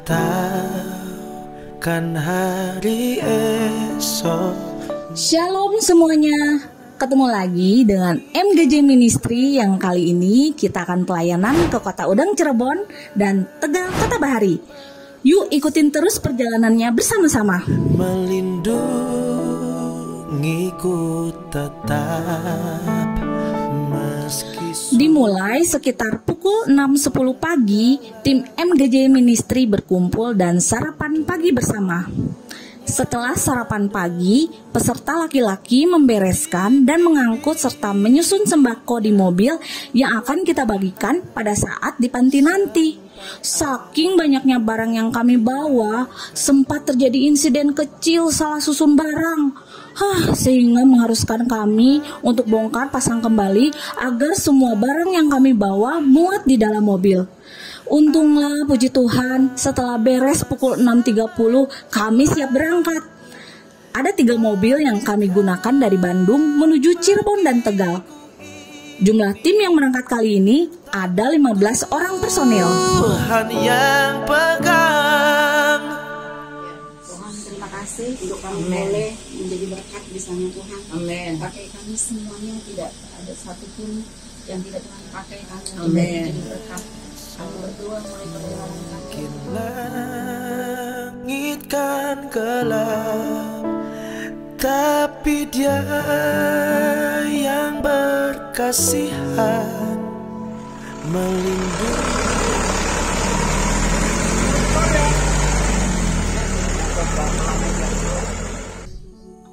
tahukan hari esok. Shalom semuanya, ketemu lagi dengan MGJ Ministry yang kali ini kita akan pelayanan ke Kota Udang Cirebon dan Tegal Kota Bahari. Yuk ikutin terus perjalanannya bersama-sama. Melindungiku tetap meski Dimulai sekitar pukul 6.10 pagi, tim MGJ Ministry berkumpul dan sarapan pagi bersama. Setelah sarapan pagi, peserta laki-laki membereskan dan mengangkut serta menyusun sembako di mobil yang akan kita bagikan pada saat di panti nanti. Saking banyaknya barang yang kami bawa, sempat terjadi insiden kecil salah susun barang. Sehingga mengharuskan kami untuk bongkar pasang kembali agar semua barang yang kami bawa muat di dalam mobil. Untunglah puji Tuhan setelah beres pukul 6.30 kami siap berangkat. Ada 3 mobil yang kami gunakan dari Bandung menuju Cirebon dan Tegal. Jumlah tim yang berangkat kali ini ada 15 orang personil. Tuhan yang pegang. Tuhan terima kasih untuk kami boleh menjadi berkat di sana Tuhan. Amin. Pakai kami semuanya, tidak ada satupun yang tidak Tuhan pakai kami untuk Amin. menjadi berkat. Kami berdoa mulai perjalanan kami. Langit kan gelap, tapi Dia yang berkasihan melindungi.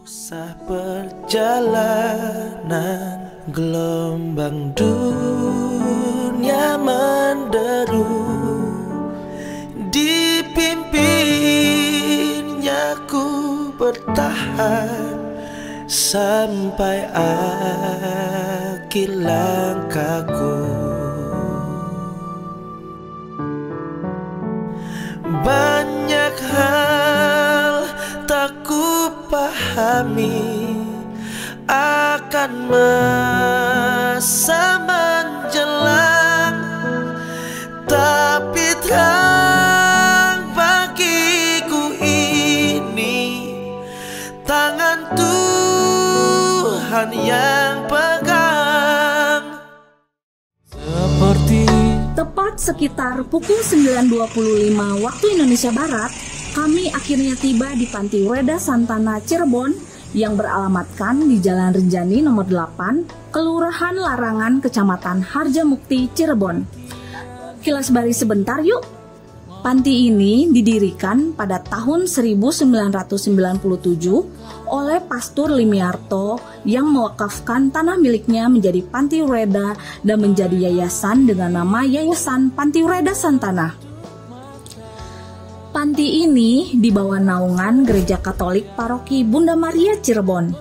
Usah perjalanan, gelombang dunia menderu, dipimpinnya ku bertahan sampai akhir langkahku. Banyak hal tak ku pahami akan masa menjelang, tapi terang bagiku ini tangan Tuhan yang pegang. Seperti Tepat sekitar pukul 9.25 waktu Indonesia Barat, kami akhirnya tiba di Panti Weda Santana Cirebon yang beralamatkan di Jalan Rinjani nomor 8, Kelurahan Larangan, Kecamatan Harjamukti, Cirebon. Kilas balik sebentar yuk. Panti ini didirikan pada tahun 1997 oleh Pastor Limiarto yang mewakafkan tanah miliknya menjadi Panti Weda dan menjadi yayasan dengan nama Yayasan Panti Weda Santana. Panti ini di bawah naungan Gereja Katolik Paroki Bunda Maria Cirebon.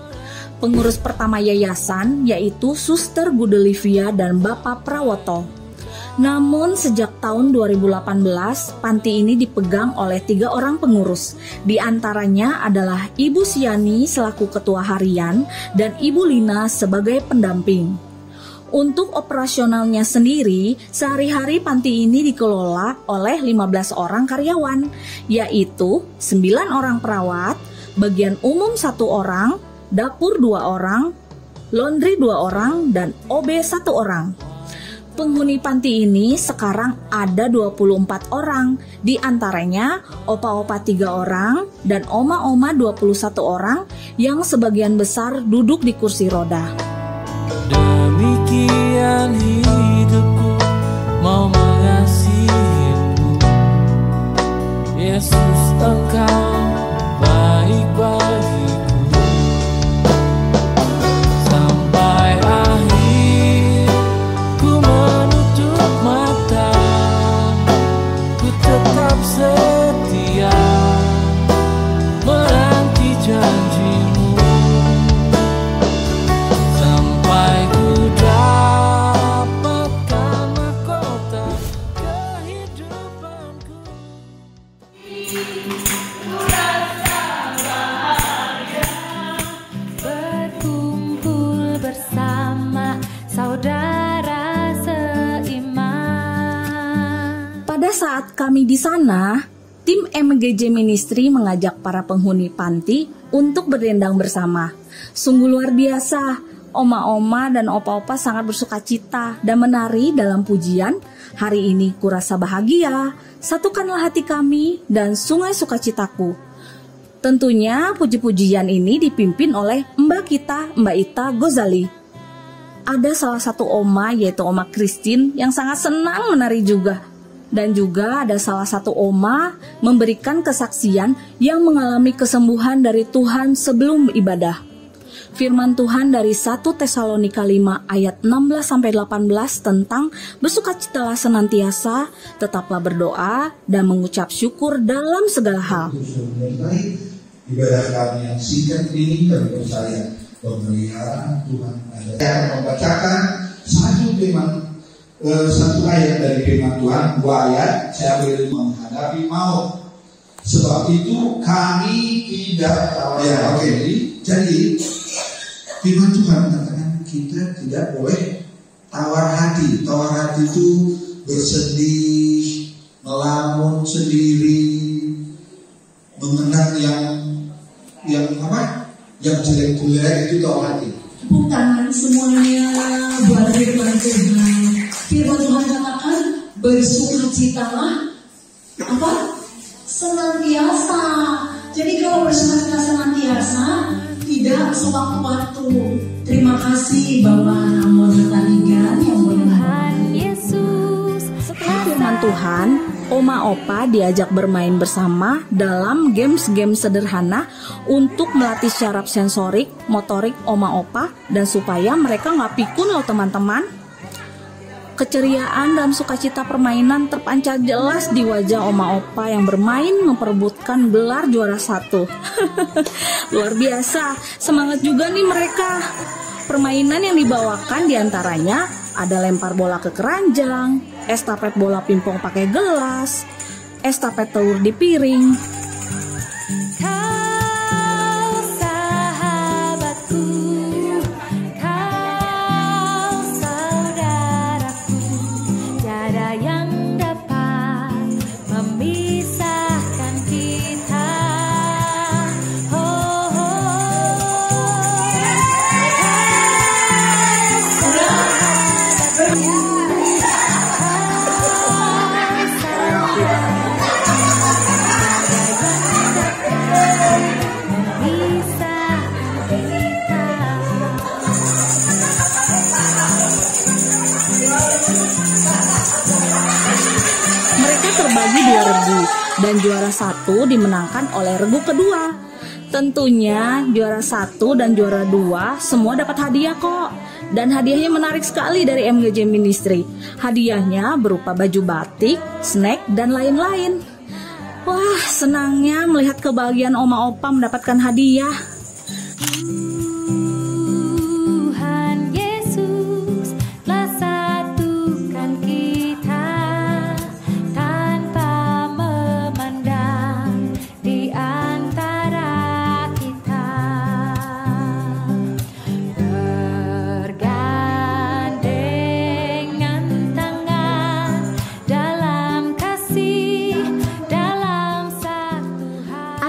Pengurus pertama yayasan yaitu Suster Gudelivia dan Bapak Prawoto. Namun sejak tahun 2018, panti ini dipegang oleh 3 orang pengurus. Di antaranya adalah Ibu Siani selaku ketua harian dan Ibu Lina sebagai pendamping. Untuk operasionalnya sendiri, sehari-hari panti ini dikelola oleh 15 orang karyawan, yaitu 9 orang perawat, bagian umum 1 orang, dapur 2 orang, laundry 2 orang, dan OB 1 orang. Penghuni panti ini sekarang ada 24 orang, di antaranya opa-opa 3 orang dan oma-oma 21 orang yang sebagian besar duduk di kursi roda. Demikian hidupku mau mengasihimu, Yesus Engkau baik bagiku. Sampai akhir ku menutup mata, ku tetap setia menanti janjimu. Sampai ku dapatkan mahkota kehidupanku. Berkumpul bersama saudara seiman. Pada saat kami di sana, tim MGJ Ministry mengajak para penghuni panti untuk berdendang bersama. Sungguh luar biasa, oma-oma dan opa-opa sangat bersukacita dan menari dalam pujian. Hari ini kurasa bahagia, satukanlah hati kami dan sungai sukacitaku. Tentunya puji-pujian ini dipimpin oleh Mbak kita, Mbak Ita Gozali. Ada salah satu oma yaitu Oma Christine yang sangat senang menari juga. Dan juga ada salah satu oma memberikan kesaksian yang mengalami kesembuhan dari Tuhan sebelum ibadah. Firman Tuhan dari 1 Tesalonika 5 ayat 16-18 tentang bersukacitalah senantiasa, tetaplah berdoa dan mengucap syukur dalam segala hal. Ibadah kami yang singkat ini kami percaya pemeliharaan Tuhan ada. Saya akan membacakan satu ayat dari firman Tuhan, 2 ayat. Saya boleh menghadapi maut. Sebab itu kami tidak tawar. Jadi firman Tuhan mengatakan kita tidak boleh tawar hati. Tawar hati itu bersedih, melamun sendiri, mengenang yang jelek-jelek, itu tawar hati. Tepuk tangan semuanya buat firman Tuhan. Firman Tuhan katakan bersukacitalah senantiasa. Jadi kalau bersukacita senantiasa, tidak sewaktu-waktu. Terima kasih Bapak Ramona Tarigan yang Tuhan Yesus. Setelah firman Tuhan, Oma Opa diajak bermain bersama dalam games-games sederhana untuk melatih syaraf sensorik, motorik Oma Opa, dan supaya mereka nggak pikun loh teman-teman. Keceriaan dan sukacita permainan terpancar jelas di wajah Oma Opa yang bermain memperebutkan gelar juara 1. Luar biasa, semangat juga nih mereka. Permainan yang dibawakan diantaranya ada lempar bola ke keranjang, estafet bola pingpong pakai gelas, estafet telur di piring. Terbagi 2 regu dan juara 1 dimenangkan oleh regu kedua. Tentunya juara 1 dan juara 2 semua dapat hadiah kok. Dan hadiahnya menarik sekali dari MGJ Ministry. Hadiahnya berupa baju batik, snack, dan lain-lain. Wah, senangnya melihat kebahagiaan Oma Opa mendapatkan hadiah.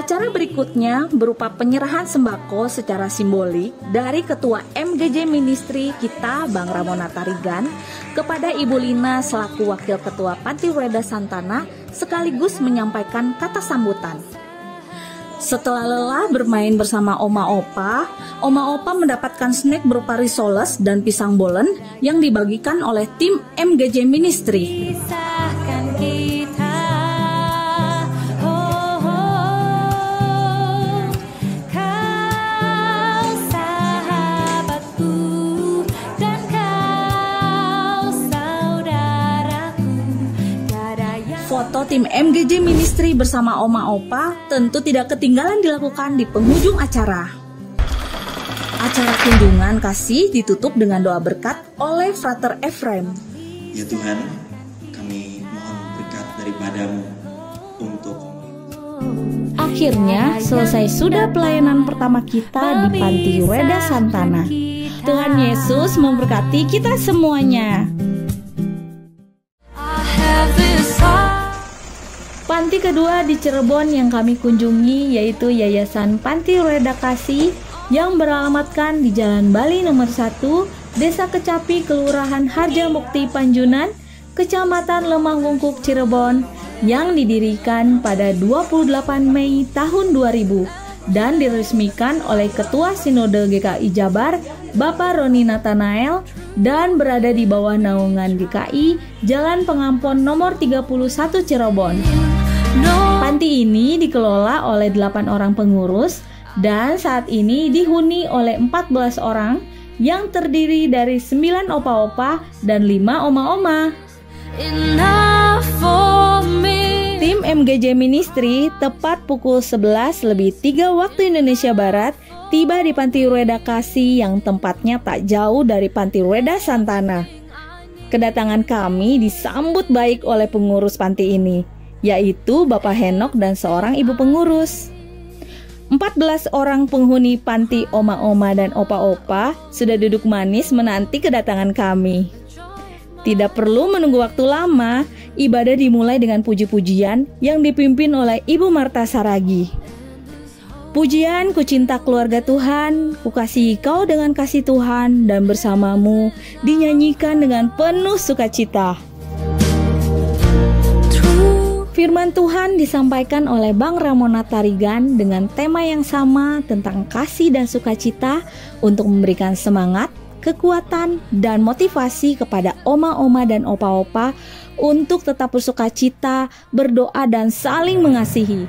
Acara berikutnya berupa penyerahan sembako secara simbolik dari Ketua MGJ Ministry kita, Bang Ramona Tarigan, kepada Ibu Lina selaku Wakil Ketua Panti Weda Santana, sekaligus menyampaikan kata sambutan. Setelah lelah bermain bersama Oma Opa mendapatkan snack berupa risoles dan pisang bolen yang dibagikan oleh tim MGJ Ministry. Foto tim MGJ Ministry bersama Oma Opa tentu tidak ketinggalan dilakukan di penghujung acara. Acara kunjungan kasih ditutup dengan doa berkat oleh Frater Ephraim. Ya Tuhan, kami mohon berkat daripada-Mu untuk. Akhirnya selesai sudah pelayanan pertama kita di Panti Weda Santana. Tuhan Yesus memberkati kita semuanya. Panti kedua di Cirebon yang kami kunjungi yaitu Yayasan Panti Reda Kasih yang beralamatkan di Jalan Bali nomor 1, Desa Kecapi, Kelurahan Harjamukti, Panjunan, Kecamatan Lemah Wungkuk, Cirebon, yang didirikan pada 28 Mei tahun 2000 dan diresmikan oleh Ketua Sinode GKI Jabar, Bapak Roni Nathanael, dan berada di bawah naungan GKI Jalan Pengampon nomor 31 Cirebon. Panti ini dikelola oleh 8 orang pengurus dan saat ini dihuni oleh 14 orang yang terdiri dari 9 opa-opa dan 5 oma-oma. Tim MGJ Ministry tepat pukul 11:03 waktu Indonesia Barat tiba di Panti Reda Kasih yang tempatnya tak jauh dari Panti Reda Santana. Kedatangan kami disambut baik oleh pengurus panti ini, yaitu Bapak Henok dan seorang ibu pengurus. 14 orang penghuni panti oma-oma dan opa-opa sudah duduk manis menanti kedatangan kami. Tidak perlu menunggu waktu lama, ibadah dimulai dengan puji-pujian yang dipimpin oleh Ibu Marta Saragi. Pujian, ku cinta keluarga Tuhan, ku kasihi kau dengan kasih Tuhan, dan bersamamu dinyanyikan dengan penuh sukacita. Firman Tuhan disampaikan oleh Bang Ramona Tarigan dengan tema yang sama tentang kasih dan sukacita untuk memberikan semangat, kekuatan, dan motivasi kepada oma-oma dan opa-opa untuk tetap bersukacita, berdoa, dan saling mengasihi.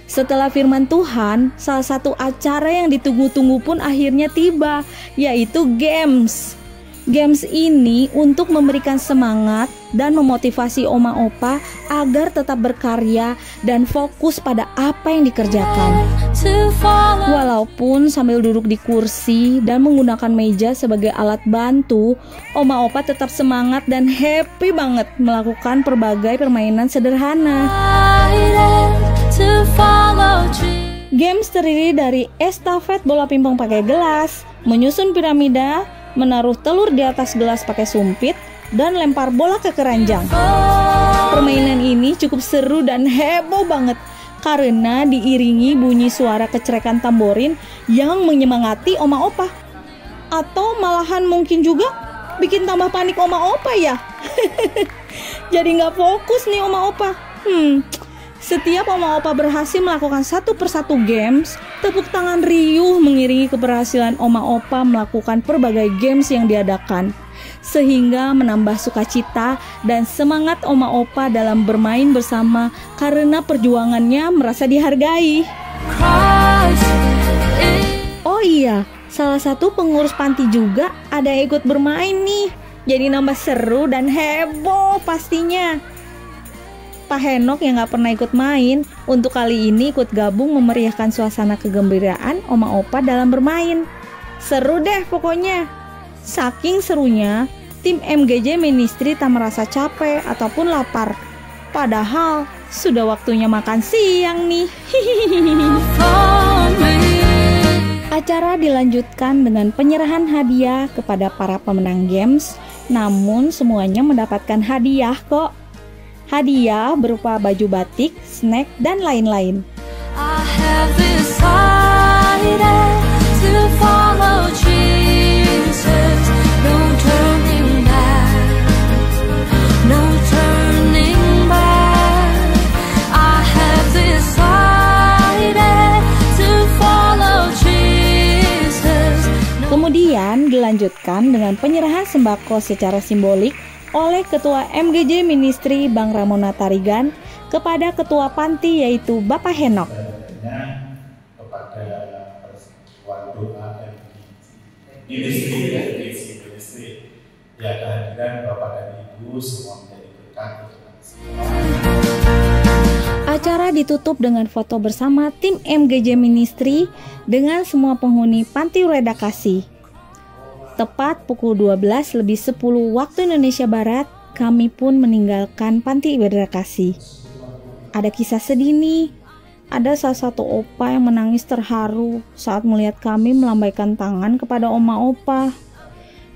Setelah firman Tuhan, salah satu acara yang ditunggu-tunggu pun akhirnya tiba, yaitu games. Games ini untuk memberikan semangat dan memotivasi oma opa agar tetap berkarya dan fokus pada apa yang dikerjakan. Walaupun sambil duduk di kursi dan menggunakan meja sebagai alat bantu, oma opa tetap semangat dan happy banget melakukan berbagai permainan sederhana. Games terdiri dari estafet bola pingpong pakai gelas, menyusun piramida, menaruh telur di atas gelas pakai sumpit, dan lempar bola ke keranjang. Permainan ini cukup seru dan heboh banget karena diiringi bunyi suara kecerekan tamborin yang menyemangati oma opa. Atau malahan mungkin juga bikin tambah panik oma opa ya. Jadi nggak fokus nih oma opa. Setiap oma opa berhasil melakukan satu persatu games, tepuk tangan riuh mengiringi keberhasilan oma opa melakukan berbagai games yang diadakan, sehingga menambah sukacita dan semangat oma opa dalam bermain bersama karena perjuangannya merasa dihargai. Oh iya, salah satu pengurus panti juga ada yang ikut bermain nih, jadi nambah seru dan heboh pastinya. Pak Henok yang gak pernah ikut main, untuk kali ini ikut gabung memeriahkan suasana kegembiraan oma opa dalam bermain. Seru deh pokoknya. Saking serunya, tim MGJ Ministry tak merasa capek ataupun lapar. Padahal sudah waktunya makan siang nih. Acara dilanjutkan dengan penyerahan hadiah kepada para pemenang games, namun semuanya mendapatkan hadiah kok. Hadiah berupa baju batik, snack, dan lain-lain. Kemudian dilanjutkan dengan penyerahan sembako secara simbolik oleh Ketua MGJ Ministry Bang Ramona Tarigan kepada Ketua Panti yaitu Bapak Henok. Kepada persekutuan doa Ministry ya kehadiran Bapak dan Ibu semua menjadi berkat untuk kami semua. Acara ditutup dengan foto bersama tim MGJ Ministry dengan semua penghuni Panti Reda Kasih. Tepat pukul 12:10 waktu Indonesia Barat, kami pun meninggalkan Panti Reda Kasih. Ada kisah sedih nih, ada salah satu opa yang menangis terharu saat melihat kami melambaikan tangan kepada oma opa.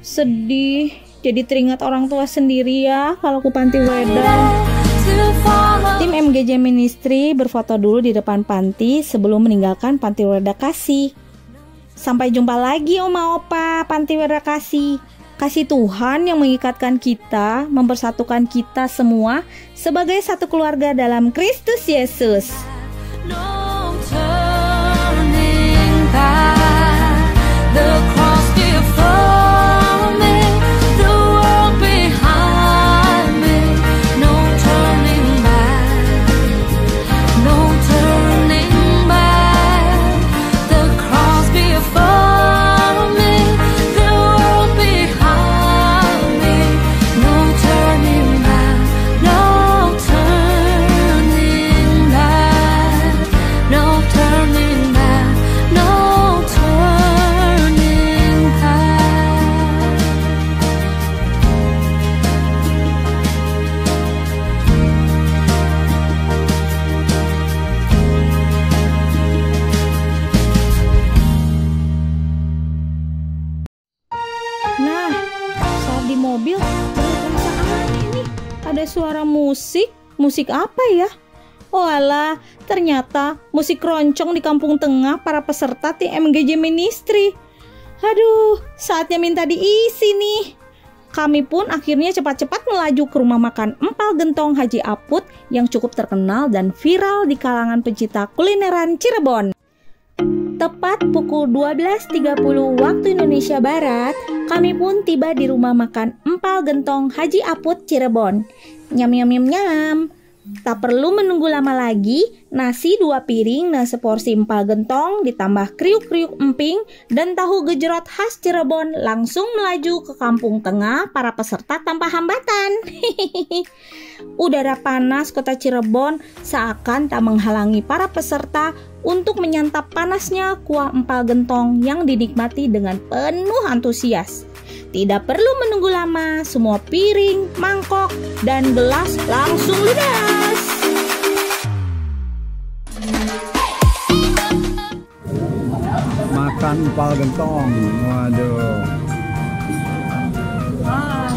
Sedih, jadi teringat orang tua sendiri ya kalau ke panti Weda. Tim MGJ Ministry berfoto dulu di depan panti sebelum meninggalkan panti Weda Kasih. Sampai jumpa lagi oma opa panti Weda Kasih. Kasih Tuhan yang mengikatkan kita, mempersatukan kita semua sebagai satu keluarga dalam Kristus Yesus. No turning back, the cross before me, the world behind me. No turning back, no turning back, the cross before me, the world behind me. No turning back, no turning back. No turning back, no turning back. Nah, saat di mobil baru terasa aneh nih. Ada suara musik. Musik apa ya? Oh alah, ternyata musik keroncong di kampung tengah para peserta tim MGJ Ministry. Aduh, saatnya minta diisi nih. Kami pun akhirnya cepat-cepat melaju ke rumah makan Empal Gentong Haji Aput yang cukup terkenal dan viral di kalangan pecinta kulineran Cirebon. Tepat pukul 12.30 waktu Indonesia Barat, kami pun tiba di rumah makan Empal Gentong Haji Aput Cirebon. Nyam nyam nyam nyam. Tak perlu menunggu lama lagi, nasi 2 piring dan seporsi empal gentong ditambah kriuk-kriuk emping dan tahu gejrot khas Cirebon langsung melaju ke kampung tengah para peserta tanpa hambatan. Udara panas kota Cirebon seakan tak menghalangi para peserta untuk menyantap panasnya kuah empal gentong yang dinikmati dengan penuh antusias. Tidak perlu menunggu lama, semua piring, mangkok, dan gelas langsung ludas. Makan empal gentong, waduh.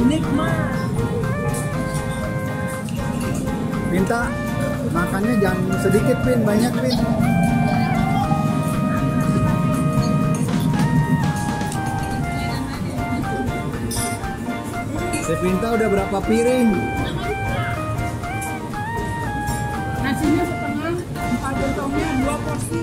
Nikmat. Minta makannya jangan sedikit, Pin, banyak, Pin. Sepinta udah berapa piring? Nasinya setengah, empal gentongnya 2 porsi.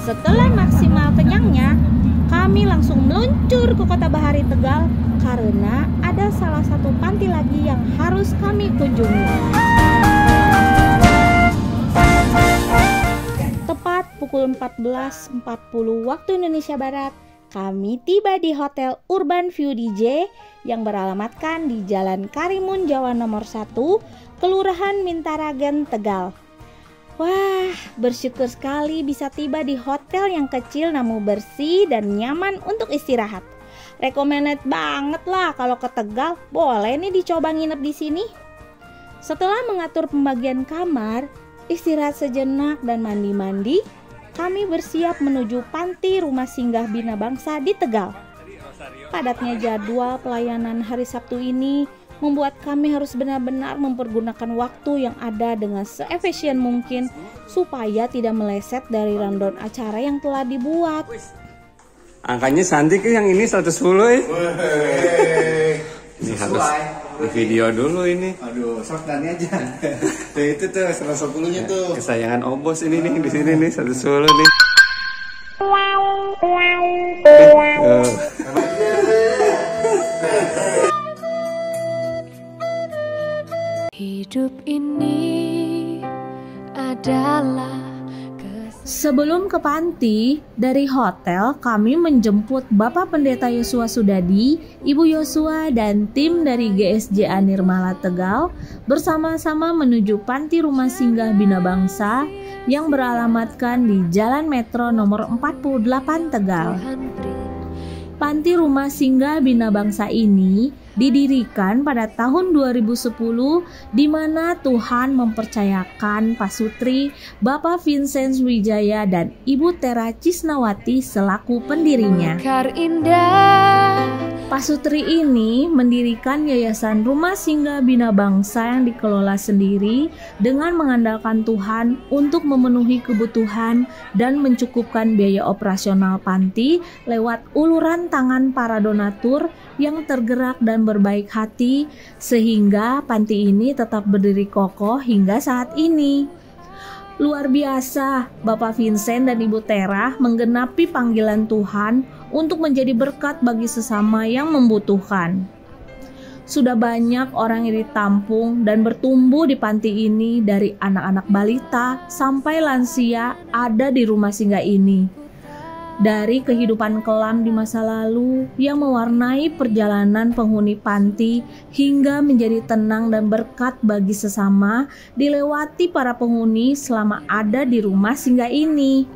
Setelah maksimal kenyangnya, kami langsung meluncur ke Kota Bahari Tegal karena ada salah satu panti lagi yang harus kami kunjungi. Tepat pukul 14.40 waktu Indonesia Barat, kami tiba di Hotel Urban View DJ yang beralamatkan di Jalan Karimun Jawa nomor 1, Kelurahan Mintaragen, Tegal. Wah, bersyukur sekali bisa tiba di hotel yang kecil namun bersih dan nyaman untuk istirahat. Recommended banget lah kalau ke Tegal, boleh nih dicoba nginep di sini. Setelah mengatur pembagian kamar, istirahat sejenak dan mandi-mandi, kami bersiap menuju panti rumah singgah Bina Bangsa di Tegal. Padatnya jadwal pelayanan hari Sabtu ini membuat kami harus benar-benar mempergunakan waktu yang ada dengan seefisien mungkin supaya tidak meleset dari rundown acara yang telah dibuat. Angkanya cantik yang ini 110 ya. Ini harus di video dulu ini. Aduh, shortcut aja. Tuh itu tuh 110-nya tuh. Kesayangan Obos ini nih di sini nih 110 nih. Hidup ini adalah Sebelum ke panti, dari hotel kami menjemput Bapak Pendeta Yosua Sudadi, Ibu Yosua, dan tim dari GSJA Nirmala Tegal bersama-sama menuju panti rumah singgah Bina Bangsa yang beralamatkan di Jalan Metro nomor 48 Tegal. Panti rumah singgah Bina Bangsa ini didirikan pada tahun 2010 di mana Tuhan mempercayakan Pak Sutri, Bapak Vincent Wijaya dan Ibu Tera Cisnawati selaku pendirinya. Pak Sutri ini mendirikan Yayasan Rumah Singgah Bina Bangsa yang dikelola sendiri dengan mengandalkan Tuhan untuk memenuhi kebutuhan dan mencukupkan biaya operasional panti lewat uluran tangan para donatur yang tergerak dan berbaik hati, sehingga panti ini tetap berdiri kokoh hingga saat ini. Luar biasa, Bapak Vincent dan Ibu Tera menggenapi panggilan Tuhan untuk menjadi berkat bagi sesama yang membutuhkan. Sudah banyak orang yang ditampung dan bertumbuh di panti ini, dari anak-anak balita sampai lansia ada di rumah singgah ini. Dari kehidupan kelam di masa lalu yang mewarnai perjalanan penghuni panti hingga menjadi tenang dan berkat bagi sesama dilewati para penghuni selama ada di rumah singgah ini.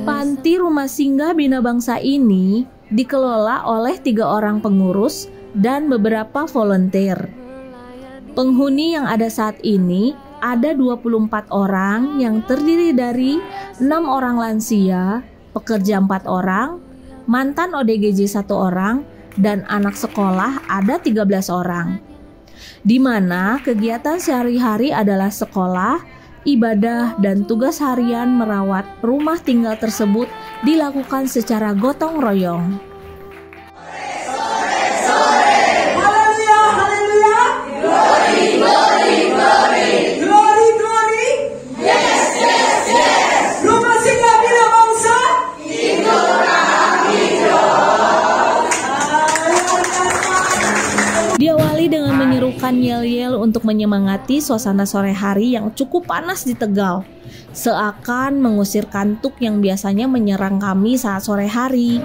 Panti Rumah Singgah Bina Bangsa ini dikelola oleh 3 orang pengurus dan beberapa volunteer. Penghuni yang ada saat ini ada 24 orang yang terdiri dari 6 orang lansia, pekerja 4 orang, mantan ODGJ 1 orang, dan anak sekolah ada 13 orang. Di mana kegiatan sehari-hari adalah sekolah, ibadah, dan tugas harian merawat rumah tinggal tersebut dilakukan secara gotong royong. Diawali dengan menyerukan yel-yel untuk menyemangati suasana sore hari yang cukup panas di Tegal, seakan mengusir kantuk yang biasanya menyerang kami saat sore hari.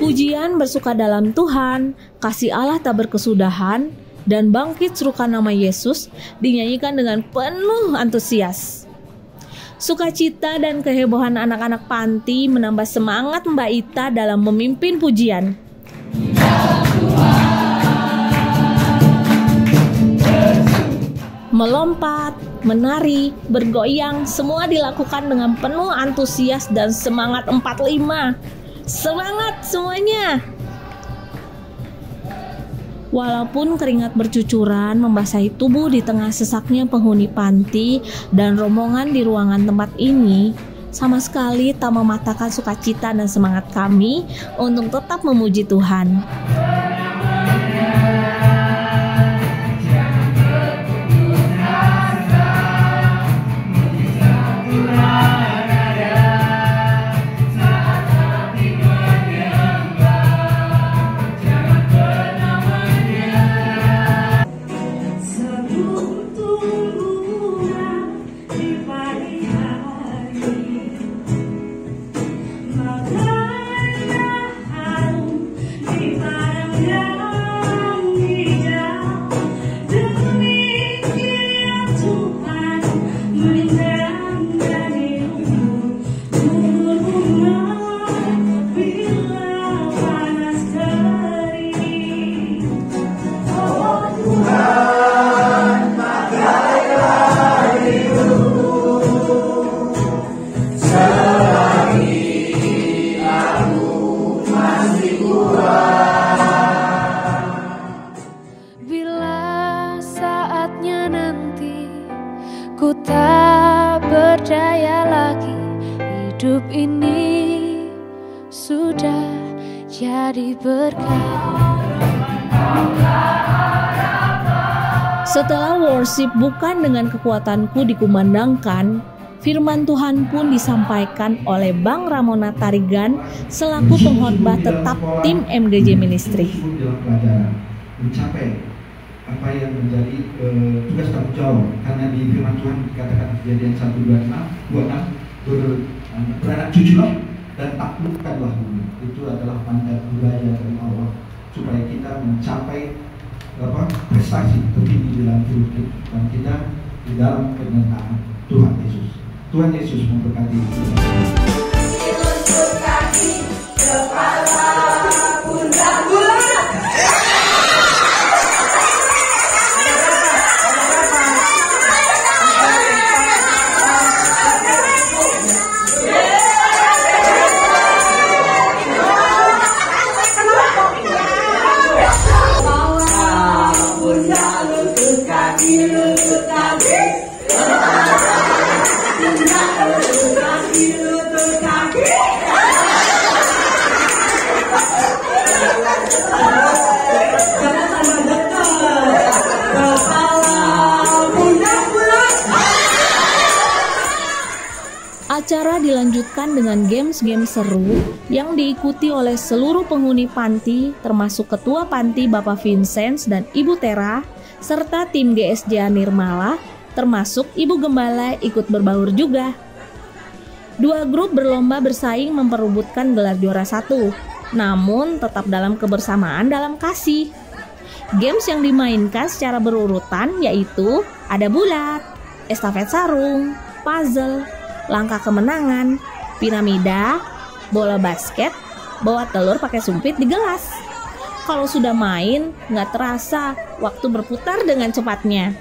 Pujian bersuka dalam Tuhan, kasih Allah tak berkesudahan, dan bangkit serukan nama Yesus dinyanyikan dengan penuh antusias. Sukacita dan kehebohan anak-anak panti menambah semangat Mbak Ita dalam memimpin pujian. Melompat, menari, bergoyang, semua dilakukan dengan penuh antusias dan semangat 45. Semangat semuanya! Walaupun keringat bercucuran membasahi tubuh di tengah sesaknya penghuni panti dan rombongan di ruangan tempat ini, sama sekali tak mematahkan sukacita dan semangat kami untuk tetap memuji Tuhan. Ku tak berdaya lagi, hidup ini sudah jadi berkah. Setelah worship bukan dengan kekuatanku dikumandangkan, firman Tuhan pun disampaikan oleh Bang Ramona Tarigan selaku pengkhotbah tetap tim MGJ Ministry. Mencapai apa yang menjadi tugas tanggung jawab, karena di firman Tuhan dikatakan Kejadian 1:26 beranak cuculah dan taklukkanlah bumi. Itu adalah mandat budaya dari Allah supaya kita mencapai prestasi tertinggi dalam hidup dan kita di dalam kebenaran Tuhan Yesus. Tuhan Yesus memberkati kita. Acara dilanjutkan dengan games-games seru yang diikuti oleh seluruh penghuni panti, termasuk Ketua Panti Bapak Vincent dan Ibu Tera, serta tim GSJ Nirmala, termasuk Ibu Gembala ikut berbaur juga. Dua grup berlomba bersaing memperebutkan gelar juara 1, namun tetap dalam kebersamaan dalam kasih. Games yang dimainkan secara berurutan yaitu ada bulat, estafet sarung, puzzle, langkah kemenangan, piramida, bola basket, bawa telur pakai sumpit di gelas. Kalau sudah main, nggak terasa waktu berputar dengan cepatnya.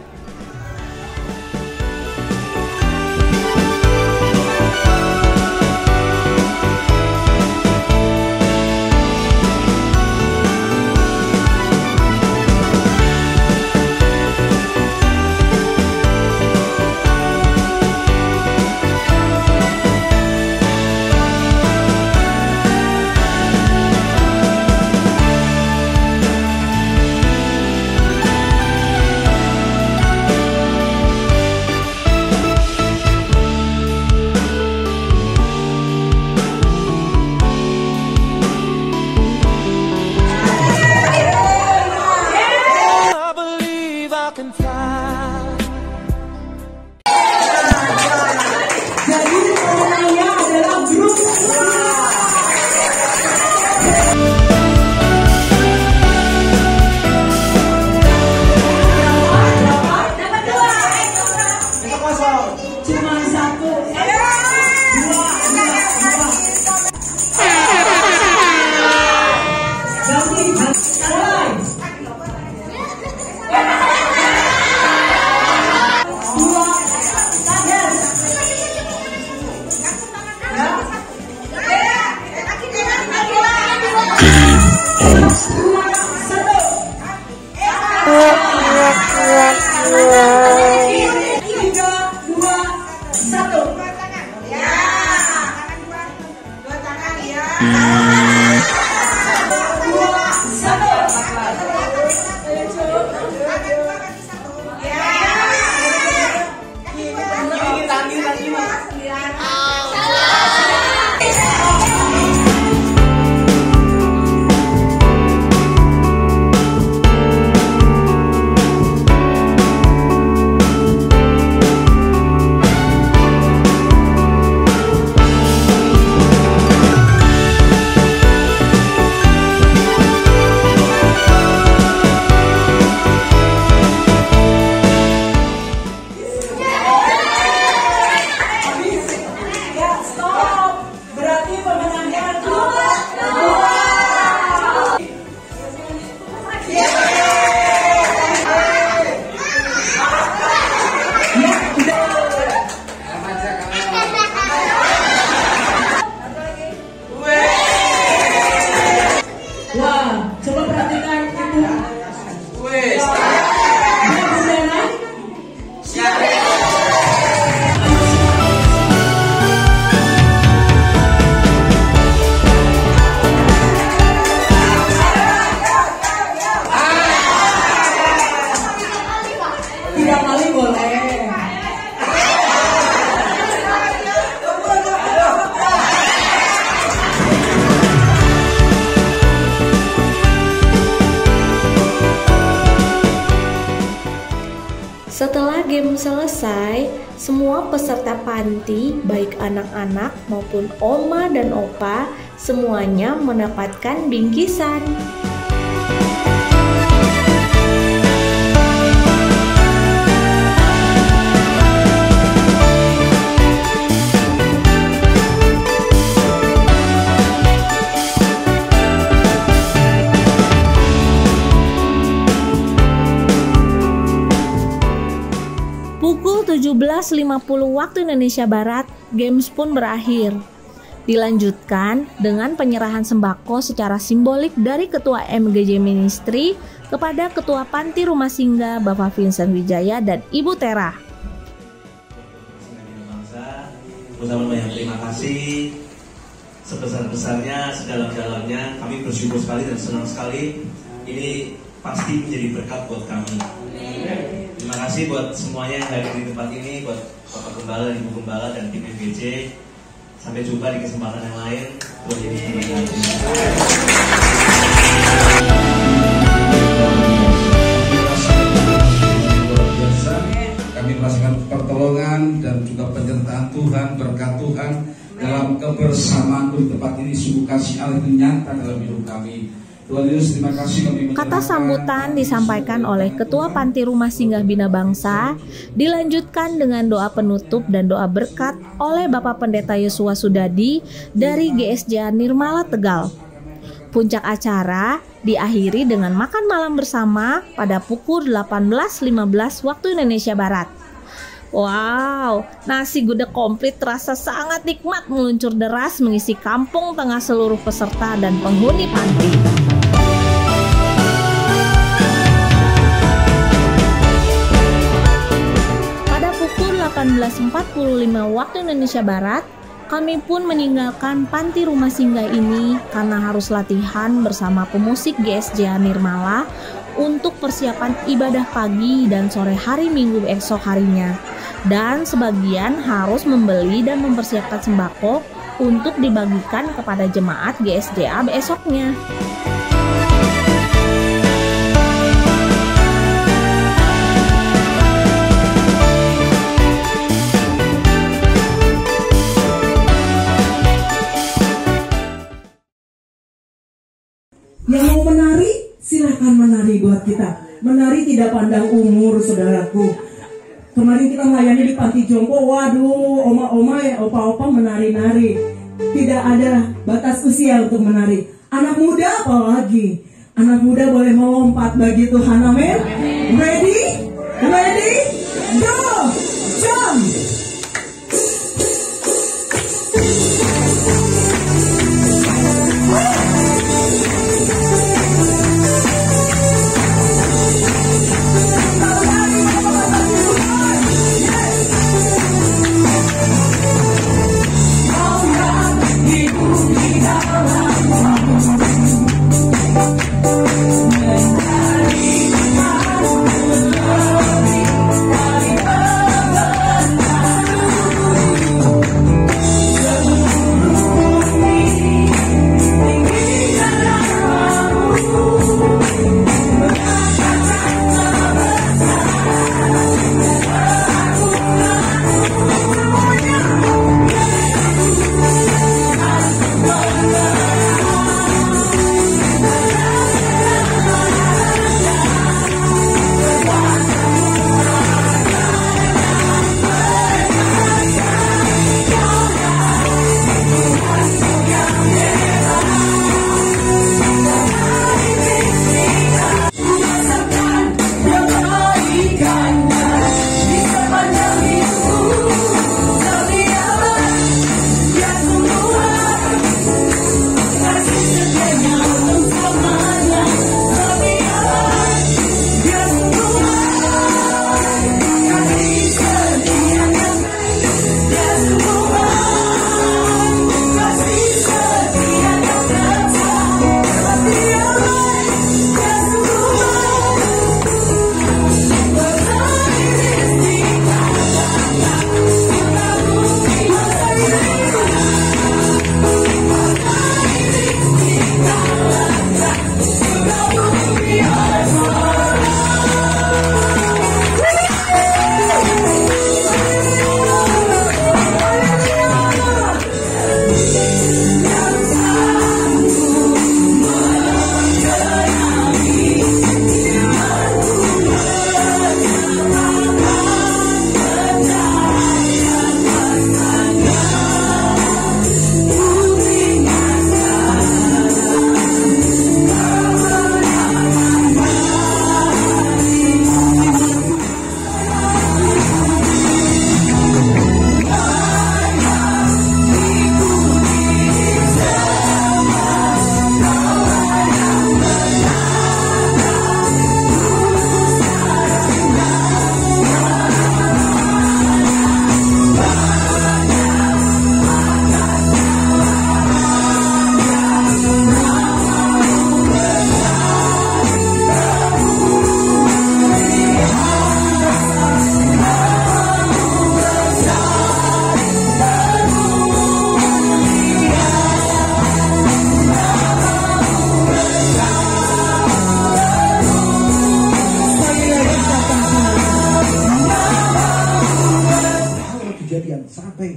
Setelah game selesai, semua peserta panti, baik anak-anak maupun oma dan opa, semuanya mendapatkan bingkisan. Pukul 17.50 waktu Indonesia Barat, games pun berakhir. Dilanjutkan dengan penyerahan sembako secara simbolik dari Ketua MGJ Ministry kepada Ketua Panti Rumah Singga Bapak Vincent Wijaya dan Ibu Tera. Ucapan banyak terima kasih sebesar-besarnya, sedalam-dalamnya. Kami bersyukur sekali dan senang sekali. Ini pasti menjadi berkat buat kami. Terima kasih buat semuanya yang hadir di tempat ini, buat Bapak Gembala, Ibu Gembala, dan tim MGJ. Sampai jumpa di kesempatan yang lain. Tuhan Yesus memberkati. Kami merasakan pertolongan dan juga penyertaan Tuhan, berkat Tuhan dalam kebersamaan di tempat ini. Sungguh kasih Allah itu nyata dalam hidup kami. Tuhan Yesus, terima kasih kami. Kata sambutan disampaikan oleh Ketua Panti Rumah Singgah Bina Bangsa, dilanjutkan dengan doa penutup dan doa berkat oleh Bapak Pendeta Yosua Sudadi dari GSJ Nirmala Tegal. Puncak acara diakhiri dengan makan malam bersama pada pukul 18.15 waktu Indonesia Barat. Wow, nasi gudeg komplit terasa sangat nikmat meluncur deras mengisi kampung tengah seluruh peserta dan penghuni panti. Pada pukul 18.45 waktu Indonesia Barat, kami pun meninggalkan panti rumah singgah ini karena harus latihan bersama pemusik GSJ Nirmala untuk persiapan ibadah pagi dan sore hari Minggu esok harinya. Dan sebagian harus membeli dan mempersiapkan sembako untuk dibagikan kepada jemaat GSJA besoknya. Yang mau menari, silahkan menari buat kita. Menari tidak pandang umur, saudaraku. Kemarin kita melayani di Panti Jompo, waduh, oma-oma ya, opa-opa menari-nari. Tidak ada batas usia untuk menari. Anak muda apalagi. Anak muda boleh melompat bagi Tuhan, amin. Ready? Ready? Go! Jump! dan sampai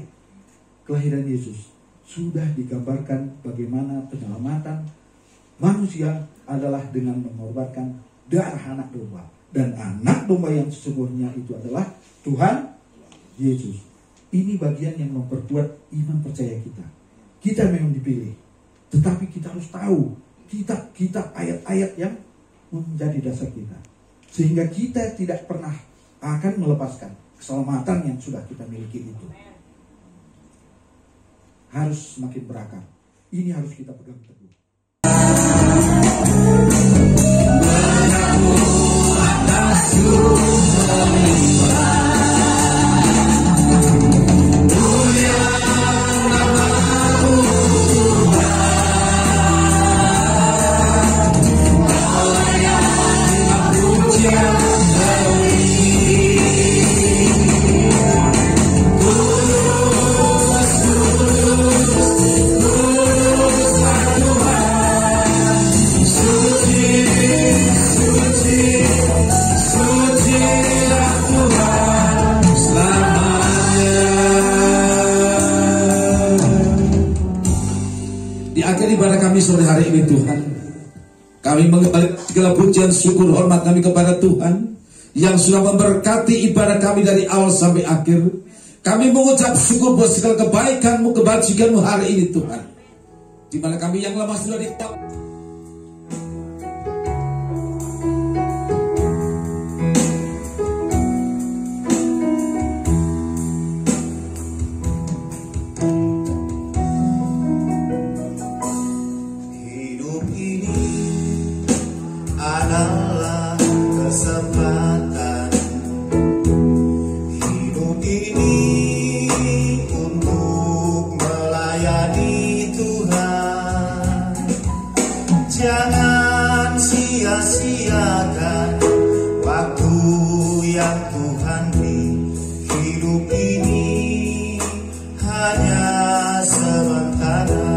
kelahiran Yesus sudah digambarkan bagaimana penyelamatan manusia adalah dengan mengorbankan darah anak domba. Dan anak domba yang sesungguhnya itu adalah Tuhan Yesus. Ini bagian yang memperkuat iman percaya kita. Kita memang dipilih, tetapi kita harus tahu kitab ayat-ayat yang menjadi dasar kita, sehingga kita tidak pernah akan melepaskan keselamatan yang sudah kita miliki itu. Harus semakin berakar. Ini harus kita pegang teguh. Ibadah kami sore hari ini Tuhan, kami mengembalikan segala pujian syukur hormat kami kepada Tuhan yang sudah memberkati ibadah kami dari awal sampai akhir. Kami mengucap syukur buat segala kebaikan-Mu, kebajikan-Mu hari ini Tuhan, di mana kami yang lama sudah diketahui. Adalah kesempatan hidup ini untuk melayani Tuhan. Jangan sia-siakan waktu yang Tuhan beri. Hidup ini hanya sementara.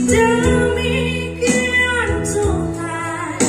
Demikian Tuhan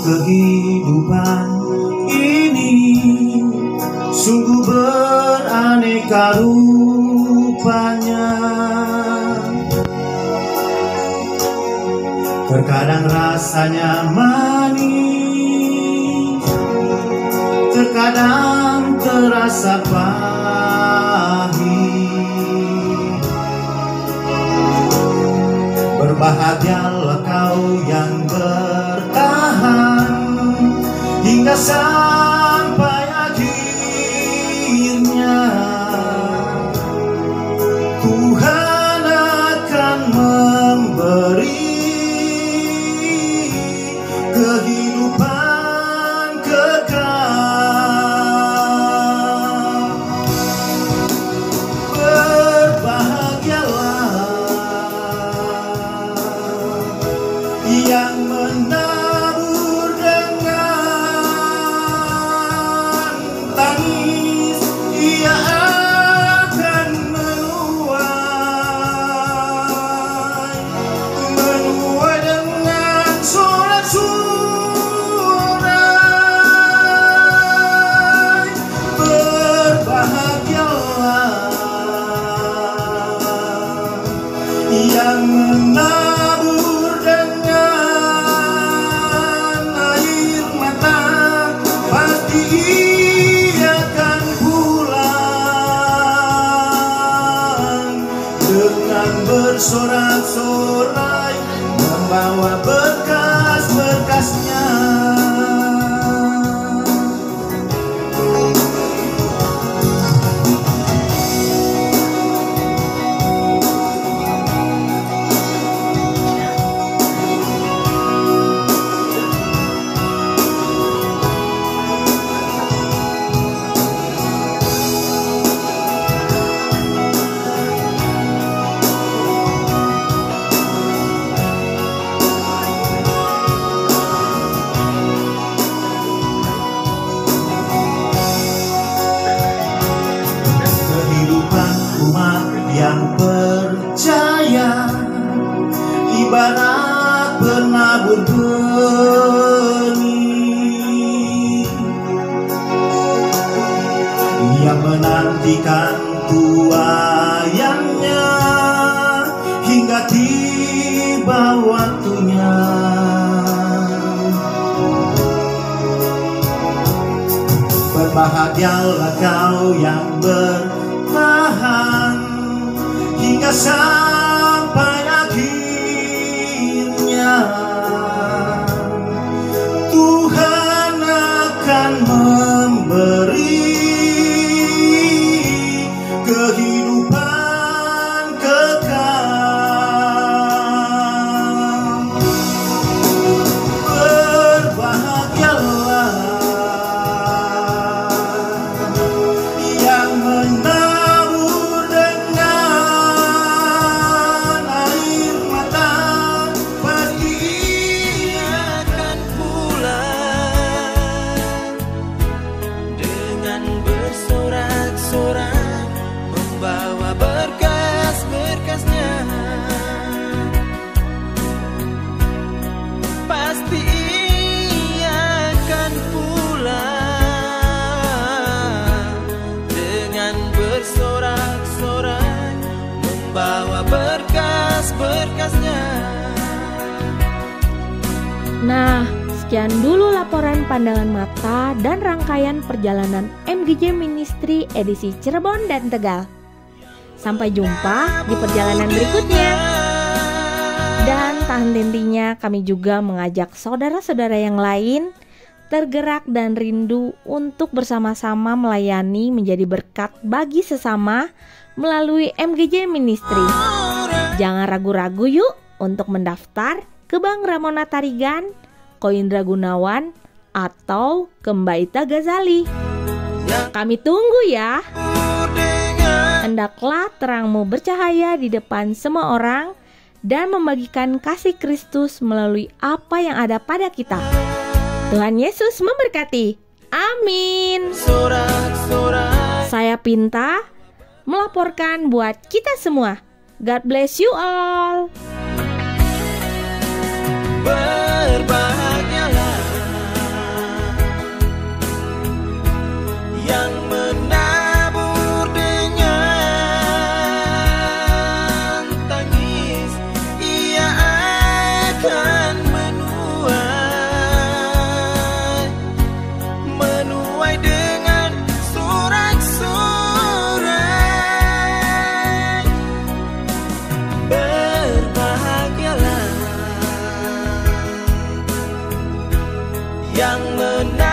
kehidupan ini sungguh beraneka rupanya. Terkadang rasanya manis, terkadang terasa pahit. Berbahagialah kau yang bertahan hingga sampai akhirnya. Tuhan akan memberi kehidupan kekal. Berbahagialah yang menabur dengan tangis, ia akan menuai dengan sorak-sorai. Berbahagialah yang menabur dengan air mata, pasti ia akan pulang dengan bersorak-sorai, membawa berkas-berkasnya. Kehidupan umat yang percaya ibarat penabur benih yang menantikan tuaiannya hingga tiba waktunya. Berbahagialah kau yang bertahan hingga sampai akhirnya. Tuhan akan memberi kehidupan kekal. Berbahagialah yang menabur dengan air mata, pasti ia akan pulang dengan bersorak-sorai, membawa berkas-berkasnya. Pasti ia akan pulang dengan bersorak-sorai, membawa berkas-berkasnya. Nah, sekian dulu laporan pandangan mata dan rangkaian perjalanan MGJ Ministry edisi Cirebon dan Tegal. Sampai jumpa di perjalanan berikutnya. Dan tak henti-hentinya kami juga mengajak saudara-saudara yang lain tergerak dan rindu untuk bersama-sama melayani menjadi berkat bagi sesama melalui MGJ Ministry. Jangan ragu-ragu yuk untuk mendaftar ke Bank Ramona Tarigan, Koindra Gunawan, atau ke Mbak Ita Ghazali. Kami tunggu ya. Hendaklah terangmu bercahaya di depan semua orang dan membagikan kasih Kristus melalui apa yang ada pada kita. Tuhan Yesus memberkati. Amin. Saya Pinta melaporkan buat kita semua. God bless you all. Berbahagialah yang menarik